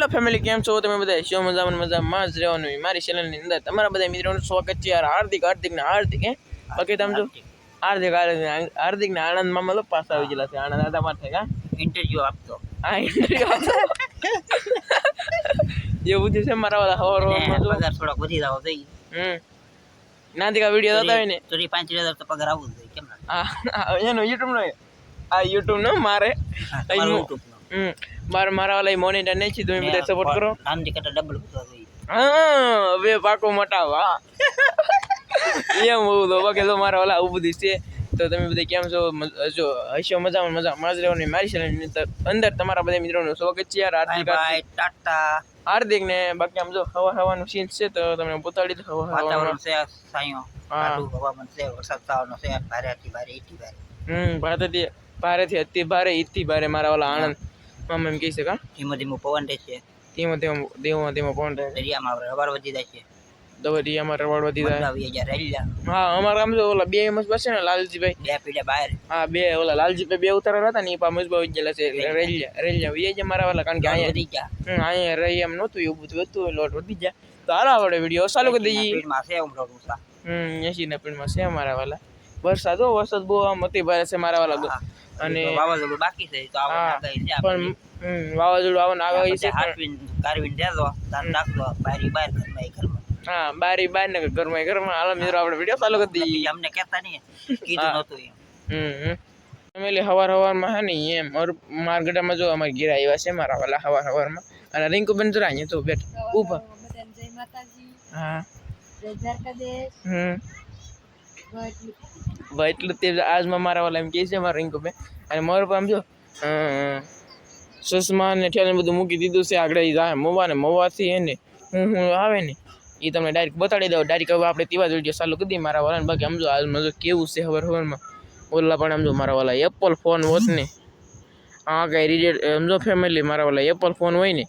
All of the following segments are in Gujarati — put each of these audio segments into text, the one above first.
હેલો ફેમિલી, કેમ છો તમે બધા? શો મજામાં જ રહેવાનું મારી ચેનલની અંદર તમારા બધા મિત્રોનું સ્વાગત છે યાર. હાર્દિક હે બાકી તમે જો હાર્દિક ને આનંદમાં મતલબ પાસ આવી ગયેલા છે. આનંદ આદા માટે હા ઇન્ટરવ્યુ આપતો એ બધું છે મારા વાળા હવારમાં જો પગાર થોડોક વધી જાવ જોઈએ. નાંદિકા વિડીયો જોતા હોય ને તો 35,000 તો પગાર આવવું જોઈએ. કેમ ના? એનો યુટ્યુબ નો યુટ્યુબ નો મારે મારા વાળા મોનિટર નહીં છે. તમે બધા સપોર્ટ કરો. નાંદી કરતા ડબલ વધવા જોઈએ. હા બે પાકો મટાવા એમ હોવું તો બાકી તો મારા વાળા આવું બધું છે. તો તમે બધા કેમ છો? જો હશો મજામાં જ રહેવાની મારી ચેનલની અંદર તમારા બધા મિત્રોનું સ્વાગત છે યાર. બાય ટાટા હાર્દિક ને બાકી આમ જો હવાનું સીન છે તો તમને બતાડી દો. વાતાવરણ છે સાયો કાઢું હવામાન છે. વરસાદ થવાનો છે. ભારેથી ભારે ઈથી ભારે ભારેથી અતિ ભારે ઈથી ભારે મારા વાળા આનંદ મામા એમ કહી શકા. ધીમો ધીમો પવન રહે છે. ધીમો પવન રહે. દરિયામાં રવાર વધી જાય છે. દરિયામાં રવાડ વધી જાય. હા અમારા આમ જો ઓલા બે મસ્ત બસ છે ને લાલજીભાઈ બે પીડા બહાર. હા બે ઓલા લાલજીભાઈ બે ઉતારા હતા ને એ પા મસ્બા વહી ગયેલા છે. રેલિયા એ મારા વાળા કારણ કે અહીંયા રહી એમ નહોતું એવું બધું હતું. લોટ વધી જાય તો હાલો આપણે વિડીયો ચાલુ કરી દઈએ. 80 ના પીણમાં છે મારા વાળા. વરસાદ બહુ આમ અતિ ભારે છે મારા વાળા. અને વાવાઝોડું બાકી છે તો પણ વાવાઝોડું આવવાનું આગાહી છે. કારવીન દેજો તાર નાખજો બારી બહાર ઘરમાં. હા બારી બહાર ને ઘરમાં હાલો મિત્રો આપણે વિડીયો ચાલુ કરી દઈએ. અમને કહેતા નહીં કીધું નહોતું એમ. ફેમિલી હવારમાં હે ને એમ માર્કેટમાં જો અમારે ઘેર આવ્યા છે મારા વાલા હવારમાં. અને રિંકુ બેન જરા અહીંયા તો બેઠ ઊભા. હા એટલે તે આજમાં મારા વાલા એમ કહે છે મારા રિંકુ બેન. અને મારું આમ જો ચશ્મા ને ઠેલ બધું મૂકી દીધું છે. આગળ મવાથી હે ને હું આવે ને એ તમને ડાયરેક્ટ બતાડી દઉં. ડાયરેક્ટ હવે આપણે તેવા જ વિડીયો ચાલુ કરી દઈએ મારા વાળાને. બાકી સમજો આજમાં જો કેવું છે હવારમાં ઓલા પણ સમજો મારા વાળા એપલ ફોન હોત ને હા કઈ રીજેટ સમજો ફેમિલી મારા વાળા એપલ ફોન હોય ને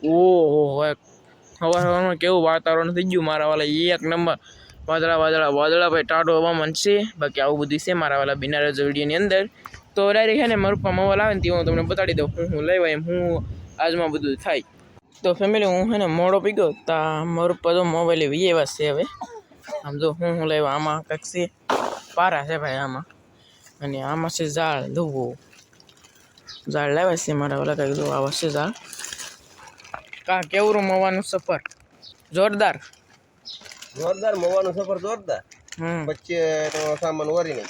ઓહો હવારમાં કેવું વાતાવરણ થઈ ગયું મારા વાળા. એક નંબર વાદળા ભાઈ ટાઢો હવામાન છે. બાકી આવું બધું છે મારા વાળા બિના રજ વિડીયોની અંદર. તો ડાયરેક્ટ છે ને મારું પપ્પા મોબાઈલ આવે ને તે હું તમને બતાડી દઉં હું લેવાય એમ હું આજમાં બધું થાય. તો ફેમિલી હું હે ને મોડો પી ગયો તા મારું પપ્પા તો મોબાઈલ એવી એવા છે. હવે આમ જો હું લેવા આમાં કંઈક છે પારા છે ભાઈ આમાં. અને આમાં છે ઝાડ ધોવો ઝાડ લાવ્યા છે મારા વાળા. કંઈક જો આવા છે ઝાડ. કેવું મવાનું સફર જોરદાર મોવાનું સફર જોરદાર. વચ્ચે સામાન વરી નહીં.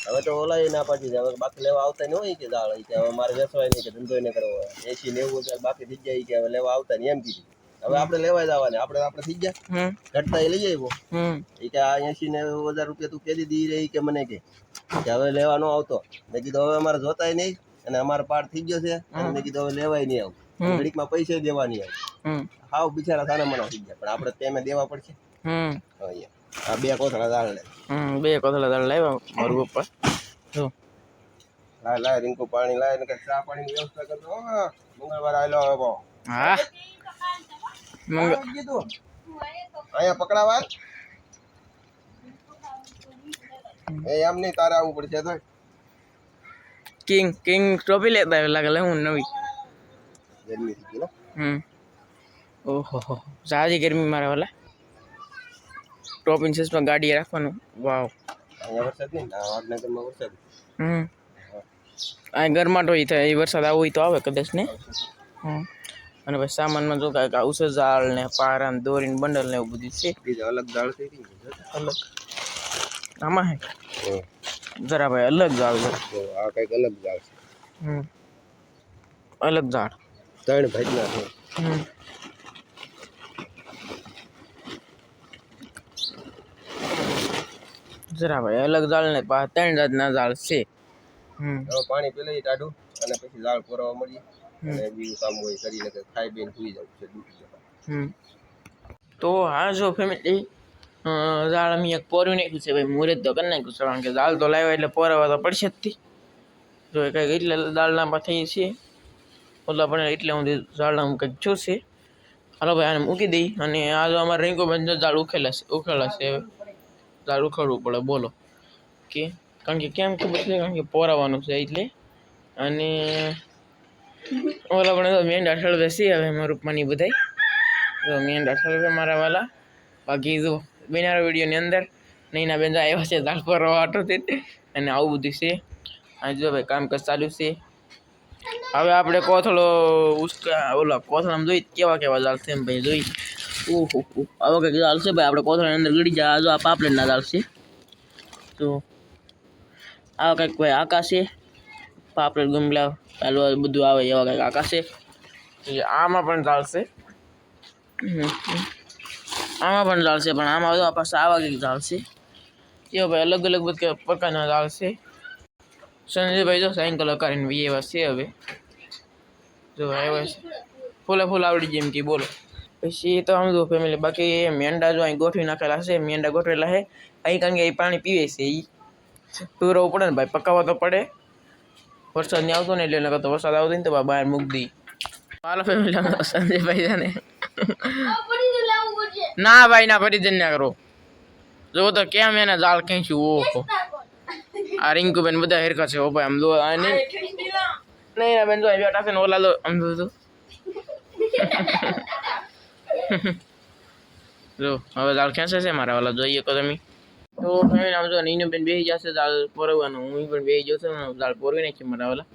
હવે તો ઓલા ના પાડી દે. હવે બાકી લેવા આવતા નહીં હોય કે દાળ કે હવે મારે વેચવાય નહીં કે ધંધો નહીં કરવો. 80-90 બાકી થઈ જાય કે હવે લેવા આવતા નહીં એમ કીધું. હવે આપણે લેવા જવાને આપણે થઈ ગયા ઘટતા એ લઈ આવ્યો એ કે આ 80-90 રૂપિયા તું કેદી દી રહી કે મને કે હવે લેવાનો આવતો. મેં કીધું હવે અમારે જોતાય નહીં અને અમારો પાર થઈ ગયો છે. અને મેં કીધું હવે લેવાય નહીં આવું. ઘડીકમાં પૈસા દેવા નહીં આવું. હાવ બિચારા સારા મના થઈ ગયા. પણ આપણે પેમેન્ટ દેવા પડશે. આ બે કોથળા દાળ લાવ્યા મારું પપ્પા. જો લાય રીંકુ પાણી લાય ને ચા પાણીની વ્યવસ્થા કરજો. મંગળવાર આવેલો હવે હા અહીંયા પકડાવા એમ નહીં તારે આવવું પડશે. તો કિંગ ટોપી લેતા લાગે હું નવી ગરમી થઈ ગઈ ને. ઓહો સારી ગરમી મારા વાલા. ટોપ ઇન્ચેસમાં ગાડી રાખવાનું. વાવ અહીંયા વરસાદ નહીં વાડનગરમાં વરસાદ. અહીં ગરમાટ હોય થાય એ વરસાદ આવો હોય તો આવે કદાચ ને. અને પછી સામાનમાં જો કાંઈક આવશે ઝાડ ને પારા ને દોરીને બંડલ ને એવું બધું છે. બીજા અલગ ઝાડ થઈ ગઈ અલગ આમાં હે જરા ભાઈ અલગ ઝાડ છે. આ કંઈક અલગ ઝાડ છે. અલગ ઝાડ 3 ભાઈના છે. જરા ભાઈ અલગ ઝાડ ને 3 જાતના ઝાડ છે. હવે પાણી પી લઈએ ટાઢું અને પછી ઝાડ પોરવા મળીએ. અને બીજું કામ હોય કરીને ખાઈ પીને સુઈ જવું છે ડૂટી જવા. તો હા જો ફેમિલી ઝાડ અમે એક પોર્યું નાખ્યું છે ભાઈ. મુહૂર્ત તો કરી નાખ્યું છે કારણ કે ઝાડ તો લાવ્યા એટલે પોરવા તો પડશે જ થી. જો કંઈક એટલે દાળના થઈ છે ઓલા પણ એટલે હું ઝાડના કંઈક જોશે. હાલો ભાઈ આને મૂકી દઈ. અને આ જો અમારે રીંકો બેન ઝાડ ઉખેલા છે. હવે ઝાડ ઉખાડવું પડે બોલો કે કારણ કે કેમ ખબર છે કારણ કે પોરાવાનું છે એટલે. અને ઓલા પણ તો મેંડા ઠળવે છે હવે એમાં રૂપમાની બધાય તો મેંડા ઠળવે મારા વાલા. બાકી જો બેનારા વિડીયોની અંદર નૈના બેન આવ્યા છે દાળ પર વાટોથી અને આવું બધું છે. આ જો ભાઈ કામકાજ ચાલુ છે. હવે આપણે કોથળો ઉસકા ઓલા કોથળામાં જોઈ કેવા કેવા દાળ છે એમ ભાઈ જોઈ. ઓહો આવો કંઈક દાળ છે ભાઈ. આપણે કોથળાની અંદર ગળી જાય. જો આ પાપલેટના દાળ છે. તો આવા કંઈક ભાઈ આકાશ છે. પાપલેટ ગુમલા ચાલુ બધું આવે એવા કંઈક આકાશ છે. આમાં પણ દાળ છે. આમાં પણ દાળ છે પણ આમાં તો પાસે આવા કંઈક દાળ છે. એવો ભાઈ અલગ અલગ બધા પ્રકારના દાળ છે. સંજયભાઈ જો સાયકલ કરીને વી એવા છે હવે જો આવ્યા છે. ફૂલે ફૂલ આવડી જાય એમ કે બોલો. પછી તો આમ જો ફેમિલી બાકી મેંડા જો અહીં ગોઠવી નાખેલા છે. મેંડા ગોઠવેલા છે અહીં કારણ કે એ પાણી પીવે છે. એ ટૂરવું પડે ને ભાઈ પકાવવા તો પડે. વરસાદ નહીં આવતો ને એટલે નકર તો વરસાદ આવતો ને તો બહાર મૂકી દઈ. હાલો ફેમિલી સંજયભાઈ છે ને ના ભાઈ ના પરિજન ના કરો. જો તો કેમ એને દાળ ખેંચ્યું. ઓહો આ રિંકુબેન બધા હેરકા છે. ઓ ભાઈ આમ જો નહીં બેન જો બેઠા છે ને ઓલા લો આમ જો જો હવે દાળ ખેંચે છે મારા વાલા જોઈએ તો તમે. તો ફેમિલી આમ જો નીનુ બેન બેસી જશે દાળ પોરવાનું. હું પણ બેસી જશે દાળ પોરવી નાખી મારા વાલા.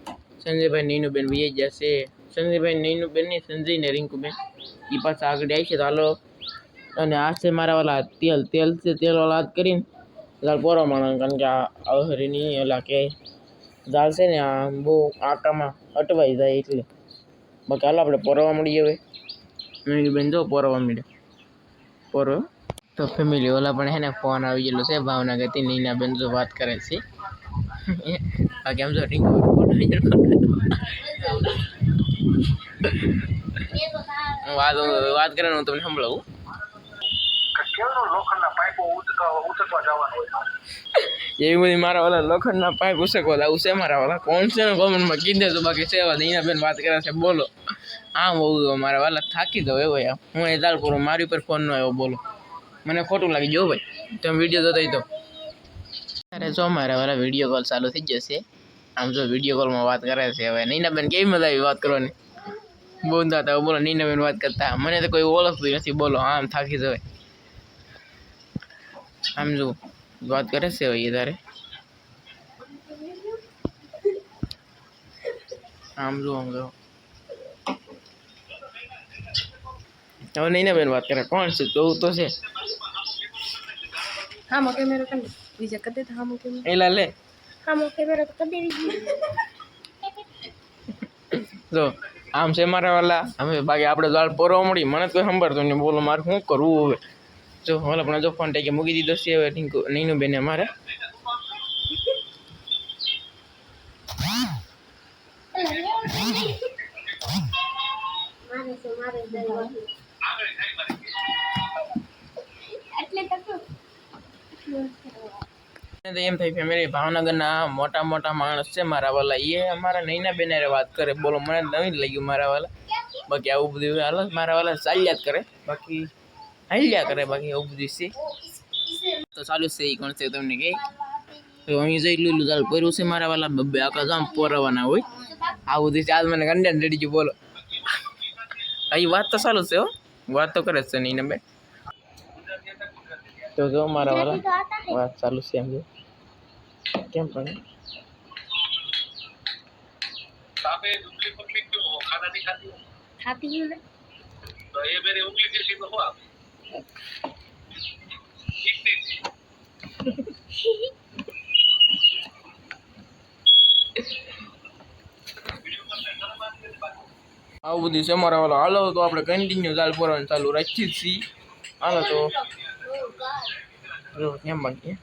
સંજયભાઈ નીનુ બેન બેસી જશે. સંજયભાઈ નીનુ બેન નહીં સંજય ને રિંકુબેન એ પાછા આગળ આવી છે તો હાલો. અને આ છે મારા વાલા તેલ છે. તેલ વાળા હાથ કરીને દાળ પોરવા માંડવાનું કારણ કે આ અહરીની ઓલા કે દાળ છે ને આ બહુ આટામાં અટવાઈ જાય એટલે. બાકી હાલો આપણે પોરવા મળીએ હવે. નીનુ બેન જો પોરવા મળે પોરો. તો ફેમિલી ઓલા પણ હે ને ફોન આવી ગયેલો છે ભાવનગરથી. નીના બેન જો વાત કરે છે. બાકી આમ જો રિંકુ વાત કરે હું તમને સંભળાવું. એવી બધી મારા વાલા લોખંડના પાઇપ ઉસકવા આવું છે મારા વાલા. કોણ છે ને કોમેન્ટમાં કીધે તો બાકી સેવા નીના બેન વાત કરે છે બોલો. આમ બહુ મારા વાલા થાકી દો એવો યાર. હું એ દાળ પૂરો મારી ઉપર ફોન નો આવ્યો બોલો. મને ખોટું લાગી જો ભાઈ તમે વિડીયો જોતા તો. અરે જો મારા વાલા વિડીયો કોલ ચાલુ થઈ જશે. આમ જો વિડીયો કોલમાં વાત કરે છે હવે. નીના બેન કેવી મજા આવી વાત કરવાની. બોલતા હતા બોલો નીના બેન વાત કરતા. મને તો કોઈ ઓળખતું નથી બોલો. આમ થાકી જવાય. આમ જો વાત કરે છે ભાઈ તારે. આમ જો હવે નહીં બેન વાત કરે. કોણ છે જોવું તો છે. હા મો કેમેરો કર બીજા કદે તો હા મો કેમેરો એલા લે હા મો કેમેરો તો કદે બીજી જો આમ છે મારા વાલા. હવે બાકી આપણે દાળ પોરવા મળી. મને તો કોઈ સંભાળતું નહીં બોલો મારે શું કરવું હવે. જો ઓલા પણ જો ફોન ટેકે મૂકી દીધો છે હવે નીનુ બેને મારે. એમ થાય ફેમિલી ભાવનગરના મોટા મોટા માણસ છે મારા વાલા. એ અમારા નૈના બેન વાત કરે બોલો. મને નવી લાગ્યું મારા વાલા. બાકી આવું બધું હાલ મારા વાલા ચાલ્યા જ કરે. બાકી હાલ્યા કરે બાકી આવું બધું છે તો ચાલુ છે. એ કોણ છે તમને કે તો અહીં જઈ એટલું દાળ પોર્યું છે મારા વાલા. બબ્બે આખા જામ પોરવાના હોય. આવું બધું આજ મને કંડેન રેડી ગયું બોલો. અહીં વાત તો ચાલુ છે હો. વાત તો કરે જ છે નૈના બેન. તો જો મારા વાલા વાત ચાલુ છે એમ જો કેમ પણ ખાતી હું ને तो ये मेरी उंगली किसी को हुआ આવું બધું છે મારા વાલા. હાલો તો આપણે કન્ટિન્યુ દાળ પોરવાનું ચાલુ રાખીએ છીએ. હાલો તો જો કેમ બાકી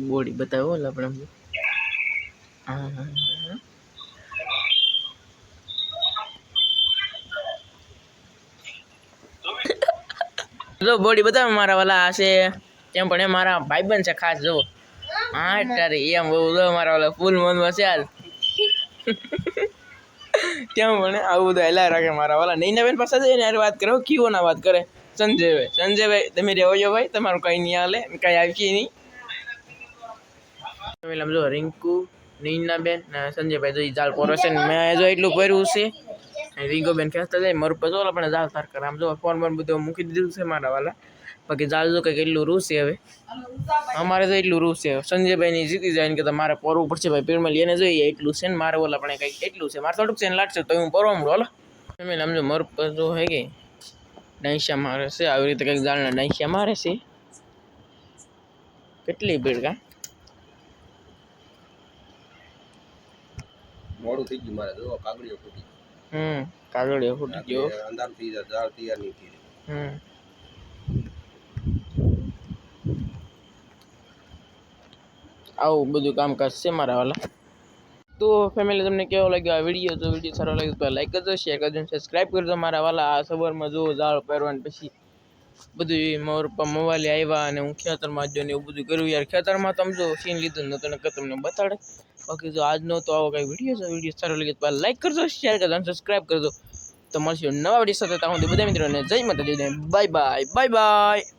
બોડી બતાવો આપણે. જો બોડી બતાવે મારા વાલા. આ છે કેમ પણ એ મારા ભાઈબંધ છે ખાસ. જો હા તારે એમ બહુ જો મારા વાલા ફૂલ મનમાં છે આજ. કેમ પણ આવું બધું હેલા રાખે મારા વાલા. નૈના બેન પાસે જઈને યાર વાત કરો. કીવો ના વાત કરે સંજયભાઈ તમે રહેવો જો ભાઈ. તમારું કંઈ નહીં હાલે કંઈ આવી નહીં. જો રિંકુ નીના બેન ને સંજયભાઈ તો ઈ જાળ પોરો છે ને મેં જો એટલું ભર્યું છે રીંગો બેન ખેંચતા જાય મારું પછી ઓલા પણ જાળ તાર કરે આમ જો ફોન પર બધું મૂકી દીધું છે મારા વાલા બાકી જાળ જો કંઈક એટલું રૂસ છે હવે અમારે તો એટલું રૂસ છે સંજયભાઈની જીતી જાય ને કે મારે પોરવું પડશે ભાઈ પીળમાં એને જોઈએ એટલું છે ને મારે ઓલા પણ કંઈક એટલું છે મારે થોડુંક છે ને લાગશે તો હું પોરવા મળું હાલો ફેમિલી આમ જો મારું જો હે કે ડાંસિયા મારે છે આવી રીતે કંઈક જાળના ડાંસિયા મારે છે કેટલી ભીડ કા મોડું થઈ ગયું મારે જો કાગડીઓ ફૂટી કાગળિયો ફૂટી ગયો અંધાર થઈ જાય દાળ તૈયાર નહીં થઈ આવું બધું કામકાજ છે મારા વાલા તો ફેમિલી તમને કેવો લાગ્યો આ વિડીયો તો વિડીયો સારો લાગ્યો તો લાઈક કરજો શેર કરજો સબસ્ક્રાઈબ કરજો મારા વાલા આ સવારમાં જો જાળ પહેરવાનું પછી બધું મોર પર મોવાલી આવ્યા અને હું ખેતરમાં જો ને એવું બધું કર્યું યાર ખેતરમાં તમે જો સીન લીધું નતો ને તમને બતાડે બાકી જો આજનો તો આવો કઈ વિડીયો છે વિડીયો સારો લાગે તો લાઈક કરજો શેર કરજો અને સબસ્ક્રાઈબ કરજો તો મળશું નવા વિડીયો સાથે ત્યાં સુધી બધા મિત્રોને જય માતાજી બાય બાય બાય બાય